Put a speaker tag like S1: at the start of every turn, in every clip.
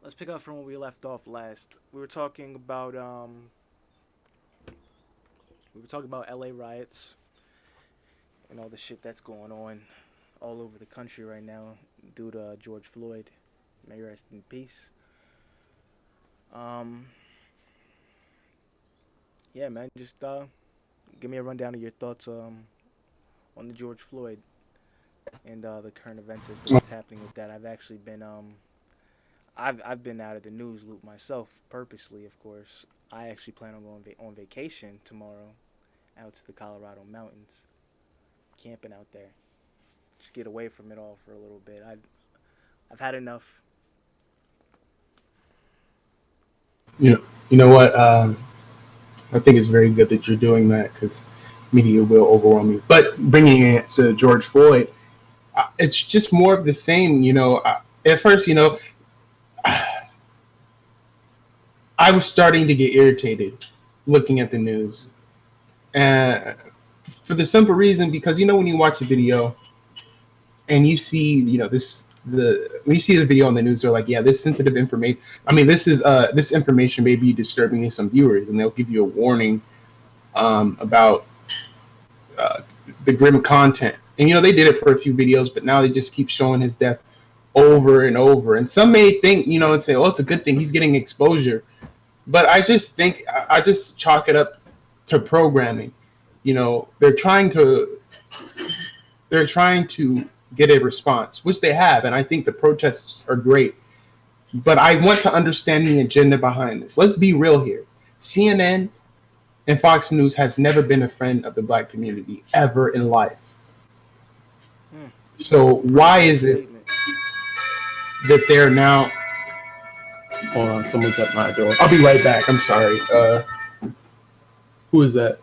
S1: Let's pick up from where we left off last. We were talking about LA riots and all the shit that's going on all over the country right now due to George Floyd. May he rest in peace. Um, yeah, man, just give me a rundown of your thoughts on the George Floyd and the current events as to what's happening with that. I've been out of the news loop myself purposely, of course. I actually plan on going on vacation tomorrow out to the Colorado mountains, camping out there. Just get away from it all for a little bit. I've had enough.
S2: You know what? I think it's very good that you're doing that because media will overwhelm you. But bringing it to George Floyd, it's just more of the same. At first, I was starting to get irritated looking at the news, and for the simple reason because when you watch a video and you see this the when you see the video on the news, they're like, yeah, this sensitive information. I mean, this information may be disturbing to some viewers, and they'll give you a warning about uh, the grim content. And they did it for a few videos, but now they just keep showing his death over and over. And some may think, and say, "Oh, it's a good thing he's getting exposure." But I just think I just chalk it up to programming. They're trying to get a response, which they have, and I think the protests are great. But I want to understand the agenda behind this. Let's be real here. CNN and Fox News has never been a friend of the black community ever in life.
S1: Hmm,
S2: So
S1: pretty
S2: why
S1: bold
S2: is it
S1: statement.
S2: that they're now? Hold on, someone's at my door. I'll be right back. I'm sorry. Who is that?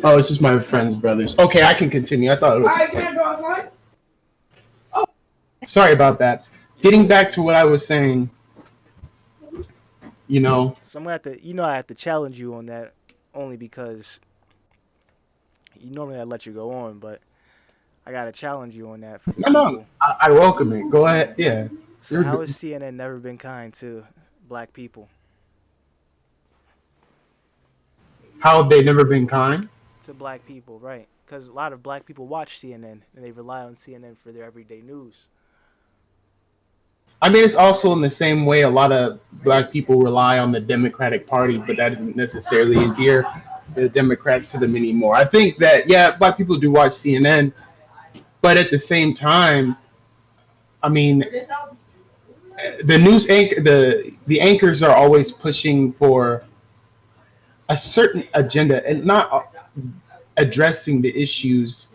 S2: Oh, it's just my friend's brothers. Okay, I can continue. I thought it was. I can't go outside. Sorry about that.
S1: You're
S2: Getting
S1: good.
S2: back to what I was saying, you know,
S1: So I'm gonna have to, I have to challenge you on that only because normally I let you go on, but I gotta challenge you on that for the
S2: no, no,
S1: people.
S2: I welcome it. Go ahead. Yeah,
S1: So
S2: you're
S1: how has
S2: good.
S1: CNN never been kind to black people?
S2: How have they never been kind?
S1: To black people, right? Because a lot of black people watch CNN and they rely on CNN for their everyday news.
S2: I mean, it's also in the same way a lot of black people rely on the Democratic Party, but that doesn't necessarily endear the Democrats to them anymore. I think that, yeah, black people do watch CNN, but at the same time, I mean, the anchors are always pushing for a certain agenda and not addressing the issues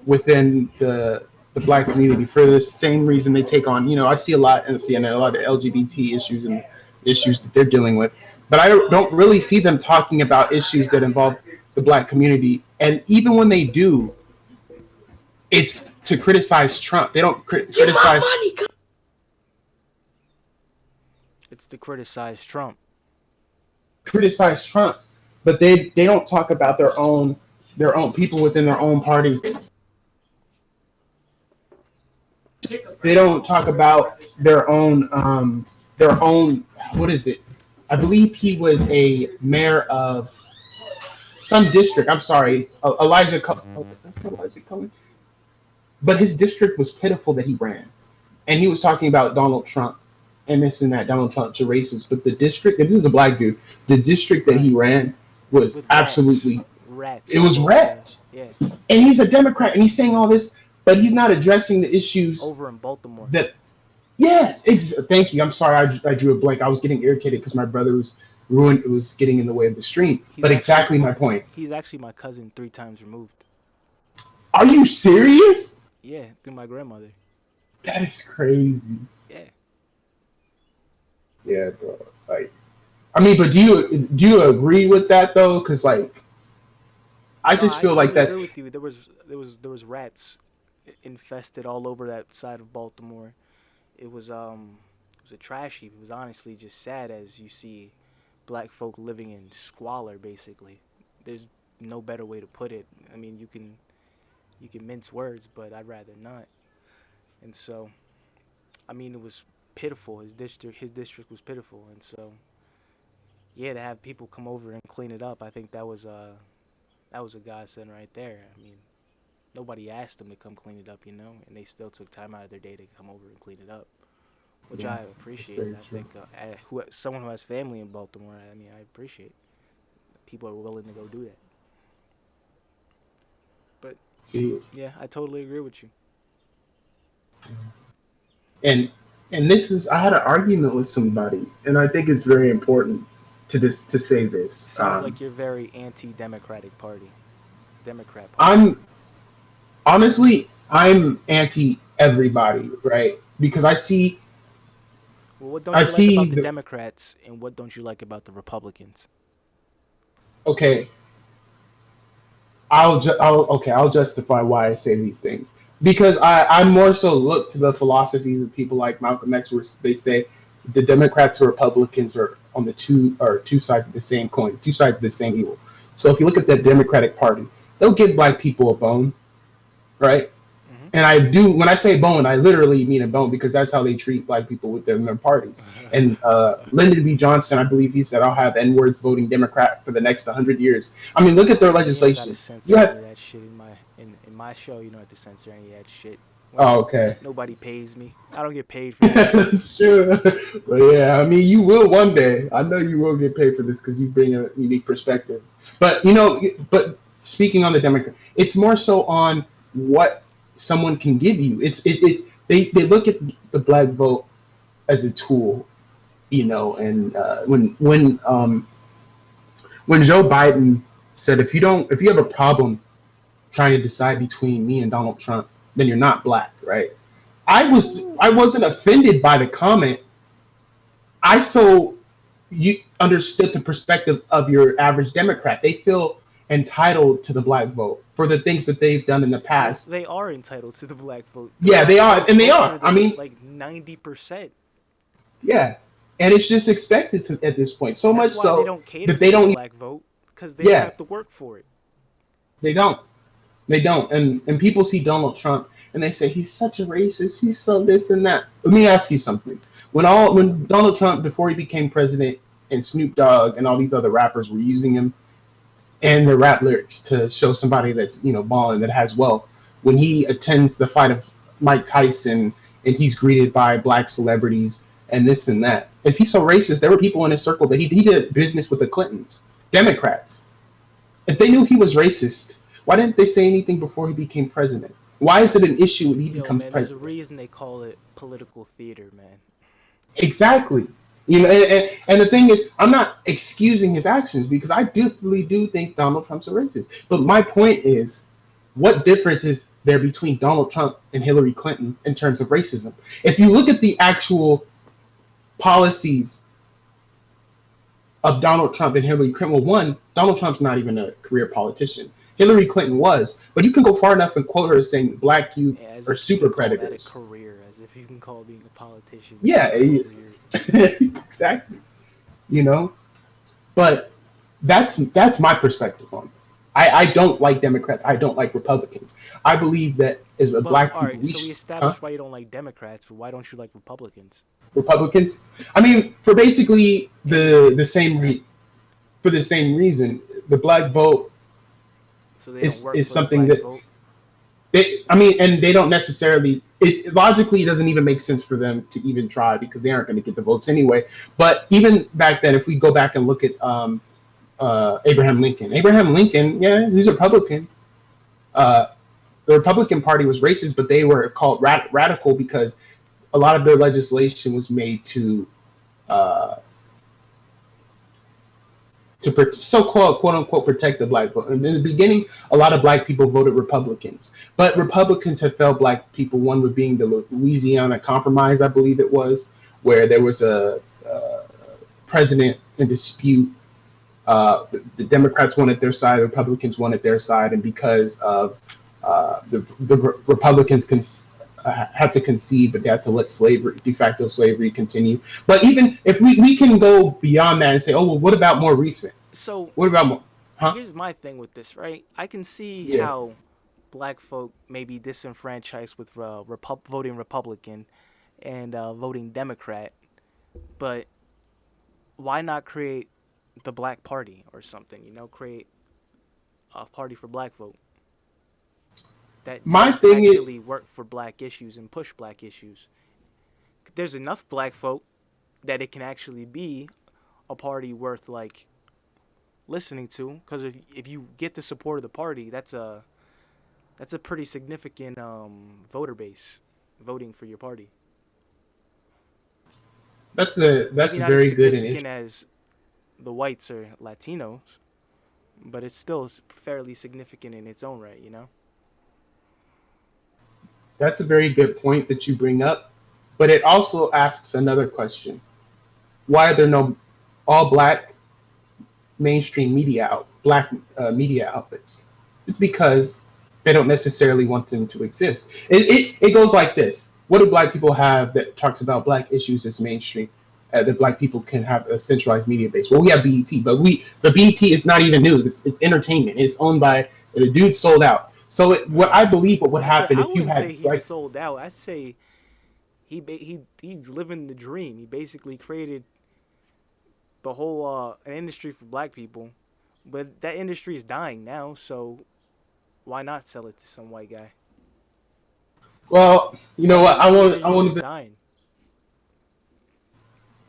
S2: within the black community for the same reason they take on. I see a lot in CNN, a lot of LGBT issues and issues that they're dealing with, but I don't really see them talking about issues that involve the black community. And even when they do, it's to criticize Trump. They don't criticize
S1: It's to criticize Trump.
S2: Trump, but they don't talk about their own people within their own parties. They don't talk about their own what is it? I believe he was a mayor of some district. I'm sorry, Elijah. That's not Elijah Cohen. But his district was pitiful that he ran, and he was talking about Donald Trump and this and that. Donald Trump's a racist, but the district. And this is a black dude. The district that he
S1: Right.
S2: ran was
S1: With rats.
S2: absolutely.
S1: Rats
S2: It
S1: all
S2: was
S1: over the.
S2: wrecked,
S1: Yeah.
S2: and he's a Democrat, and he's saying all this, but he's not addressing the issues
S1: Over in Baltimore.
S2: that. Yeah, thank you. I'm sorry, I drew a blank. I was getting irritated because my brother was ruined. It was getting in the way of the stream.
S1: He's
S2: But
S1: actually
S2: exactly my point.
S1: he's actually my cousin 3 times removed.
S2: Are you serious?
S1: Yeah, through my grandmother.
S2: That is crazy.
S1: Yeah.
S2: Yeah, bro. Like, I mean, but do you agree with that though? Because like, I
S1: No,
S2: just
S1: I
S2: feel like
S1: totally
S2: that.
S1: agree with you. There was rats infested all over that side of Baltimore. It was a trash heap. It was honestly just sad as you see black folk living in squalor basically. There's no better way to put it. I mean, you can mince words, but I'd rather not. and so I mean it was pitiful. His district was pitiful, and so yeah, to have people come over and clean it up, I think that was a godsend right there. I mean, nobody asked them to come clean it up, and they still took time out of their day to come over and clean it up, which
S2: Yeah,
S1: I
S2: that's
S1: appreciate.
S2: very
S1: I
S2: true.
S1: think someone who has family in Baltimore, I mean, I appreciate people are willing to go do that. But
S2: See,
S1: yeah, I totally agree with you.
S2: and this is I had an argument with somebody, and I think it's very important to say
S1: It
S2: this.
S1: sounds like you're very anti-democratic party, Democrat party.
S2: I'm honestly I'm anti everybody, right? Because
S1: Well, what don't
S2: I
S1: you like about
S2: see
S1: the
S2: the
S1: Democrats, and what don't you like about the Republicans?
S2: okay. I'll justify why I say these things because I more so look to the philosophies of people like Malcolm X, where they say the Democrats or Republicans are on the two sides of the same coin, two sides of the same evil. So if you look at the Democratic Party, they'll give black people a bone, right? And I do when I say bone, I literally mean a bone because that's how they treat black people with their parties. And Lyndon B. Johnson, I believe he said, "I'll have N words voting Democrat for the next 100 years." I mean, look at their
S1: You don't gotta
S2: legislation. You
S1: censor any
S2: have
S1: of that shit in my show. You don't have to censor any of that shit. When
S2: oh, okay.
S1: nobody pays me, I don't get paid for this.
S2: That's true. But yeah, I mean, you will one day. I know you will get paid for this because you bring a unique perspective. But but speaking on the Democrat, it's more so on what someone can give you. They look at the black vote as a tool, and when Joe Biden said if you have a problem trying to decide between me and Donald Trump, then you're not black, right? I wasn't offended by the comment. I so you understood the perspective of your average Democrat. They feel entitled to the black vote for the things that they've done in the
S1: Well,
S2: past.
S1: they are entitled to the black vote. The
S2: Yeah, they
S1: black
S2: are,
S1: vote
S2: and they
S1: votes
S2: are.
S1: for
S2: I
S1: them
S2: mean,
S1: like 90%.
S2: yeah, and it's just expected at this point. So
S1: That's
S2: much
S1: why they
S2: so
S1: don't cater
S2: that they
S1: to the
S2: don't.
S1: black vote because they don't
S2: Yeah,
S1: have to work for it.
S2: they don't. They don't. And people see Donald Trump and they say he's such a racist. He's so this and that. Let me ask you something. When Donald Trump before he became president and Snoop Dogg and all these other rappers were using him and their rap lyrics to show somebody that's balling that has wealth. When he attends the fight of Mike Tyson and he's greeted by black celebrities and this and that. If he's so racist, there were people in his circle that he did business with the Clintons, Democrats. If they knew he was racist, why didn't they say anything before he became president? Why is it an issue when he
S1: Yo,
S2: becomes
S1: man, there's a
S2: president?
S1: reason they call it political theater, man.
S2: Exactly. And the thing is, I'm not excusing his actions because I definitely do think Donald Trump's a racist. But my point is, what difference is there between Donald Trump and Hillary Clinton in terms of racism? If you look at the actual policies of Donald Trump and Hillary Clinton, well, one, Donald Trump's not even a career politician. Hillary Clinton was, but you can go far enough and quote her as saying black youth
S1: As
S2: are
S1: if you
S2: super
S1: can call that a
S2: predators.
S1: career, as if you can call being a politician
S2: Yeah,
S1: a career.
S2: exactly. You know, but that's my perspective on it. I don't like Democrats. I don't like Republicans. I believe that as a
S1: But
S2: black
S1: all
S2: people,
S1: right, so we
S2: huh?
S1: established why you don't like Democrats, but why don't you like Republicans?
S2: Republicans. I mean, for basically
S1: And is it
S2: for the same reason, the black vote
S1: so they don't
S2: is
S1: work
S2: is
S1: for the
S2: something
S1: black
S2: that
S1: vote?
S2: I mean, and they don't necessarily. It logically it doesn't even make sense for them to even try because they aren't going to get the votes anyway. But even back then, if we go back and look at Abraham Lincoln, yeah, he's a Republican. Uh, the Republican Party was racist, but they were called radical because a lot of their legislation was made uh, to so quote unquote protect the black vote. And in the beginning, a lot of black people voted Republicans, but Republicans have failed black people. One would being the Louisiana Compromise, I believe it was, where there was a president in dispute. The Democrats wanted their side, the Republicans wanted their side, and because of the Republicans had to concede, but they had to let slavery, de facto slavery, continue. But even if we can go beyond that and say, oh well, what about more recent?
S1: So
S2: What about more? Huh?
S1: here's my thing with this, right? I can see
S2: Yeah.
S1: how black folk may be disenfranchised with voting Republican and voting Democrat, but why not create the Black Party or something? You know, create a party for black folk that
S2: My
S1: does
S2: thing is,
S1: actually work for black issues and push black issues. There's enough black folk that it can actually be a party worth like listening to. Because if you get the support of the party, that's a pretty significant voter base voting for your party.
S2: that's
S1: Maybe
S2: a
S1: not as
S2: very good and
S1: significant as the whites or Latinos, but it's still fairly significant in its own right. You know.
S2: that's a very good point that you bring up. But it also asks another question: why are there no all black mainstream black media outlets? It's because they don't necessarily want them to exist. It goes like this: what do black people have that talks about black issues as mainstream? That black people can have a centralized media base. Well, we have BET, but BET is not even news. It's entertainment. It's owned by the dude sold out. So what I believe what would happen
S1: I
S2: if you
S1: wouldn't say
S2: had
S1: he
S2: like,
S1: sold out. I'd say he's living the dream. He basically created the whole an industry for black people, but that industry is dying now. So why not sell it to some white guy?
S2: well, you know what,
S1: Black television is
S2: to
S1: dying.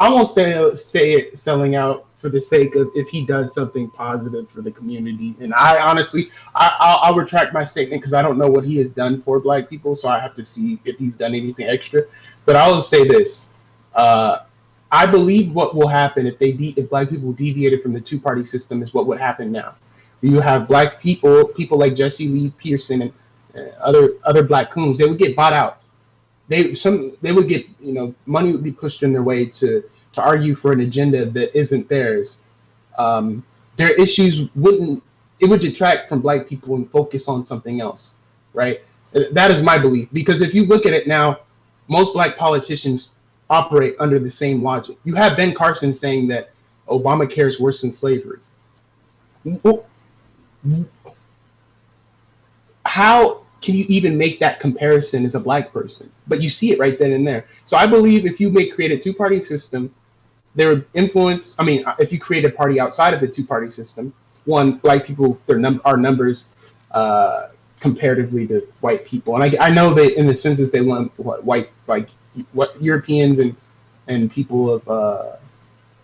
S2: I won't say it selling out for the sake of if he does something positive for the community. And I honestly, I'll retract my statement because I don't know what he has done for black people, so I have to see if he's done anything extra. But I will say this: uh, I believe what will happen if black people deviated from the two party system is what would happen now. You have black people like Jesse Lee Pearson and other black coons. They would get bought out. They would get, money would be pushed in their way to argue for an agenda that isn't theirs. Their issues wouldn't it would detract from black people and focus on something else, right? That is my belief, because if you look at it now, most black politicians operate under the same logic. You have Ben Carson saying that Obamacare is worse than slavery. How can you even make that comparison as a black person? But you see it right then and there. So I believe if you create a two party system, there would influence. I mean, if you create a party outside of the two party system, one, black people, our numbers comparatively to white people, and I know that in the census they lump what Europeans and people of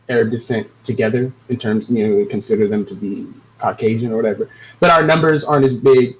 S2: Arab descent together in terms, consider them to be Caucasian or whatever. But our numbers aren't as big